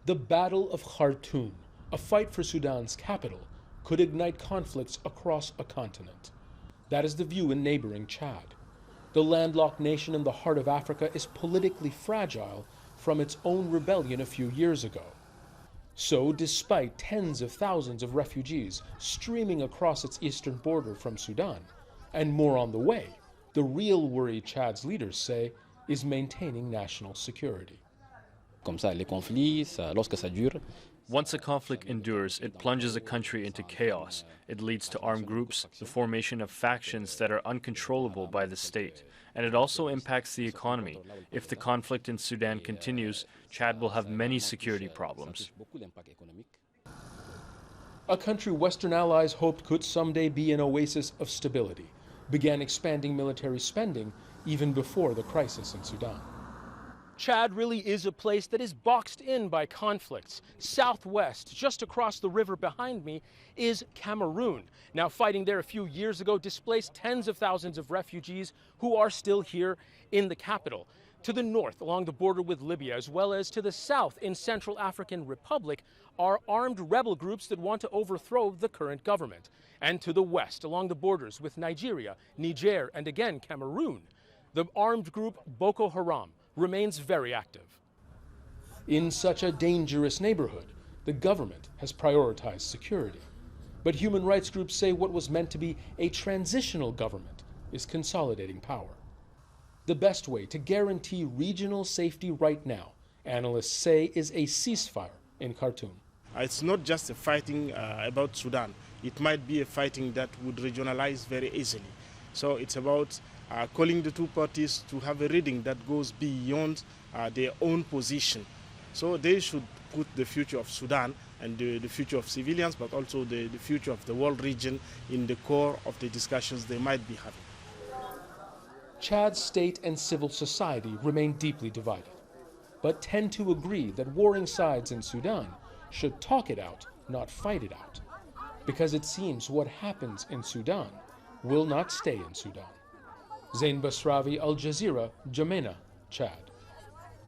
The Battle of Khartoum, a fight for Sudan's capital, could ignite conflicts across a continent. That is the view in neighboring Chad. The landlocked nation in the heart of Africa is politically fragile from its own rebellion a few years ago. So, despite tens of thousands of refugees streaming across its eastern border from Sudan, and more on the way, the real worry Chad's leaders say is maintaining national security. Comme ça, les conflits, lorsque ça dure. Once a conflict endures, it plunges a country into chaos. It leads to armed groups, the formation of factions that are uncontrollable by the state, and it also impacts the economy. If the conflict in Sudan continues, Chad will have many security problems. A country Western allies hoped could someday be an oasis of stability began expanding military spending even before the crisis in Sudan. Chad really is a place that is boxed in by conflicts. Southwest, just across the river behind me, is Cameroon. Now, fighting there a few years ago displaced tens of thousands of refugees who are still here in the capital. To the north, along the border with Libya, as well as to the south in Central African Republic, are armed rebel groups that want to overthrow the current government. And to the west, along the borders with Nigeria, Niger, and again Cameroon, the armed group Boko Haram remains very active. In such a dangerous neighborhood, the government has prioritized security. But human rights groups say what was meant to be a transitional government is consolidating power. The best way to guarantee regional safety right now, analysts say, is a ceasefire in Khartoum. It's not just a fighting about Sudan. It might be a fighting that would regionalize very easily. So it's about calling the two parties to have a reading that goes beyond their own position. So they should put the future of Sudan and the future of civilians, but also the future of the world region in the core of the discussions they might be having. Chad's state and civil society remain deeply divided, but tend to agree that warring sides in Sudan should talk it out, not fight it out. Because it seems what happens in Sudan will not stay in Sudan. Zein Basravi, Al Jazeera, N'Djamena, Chad.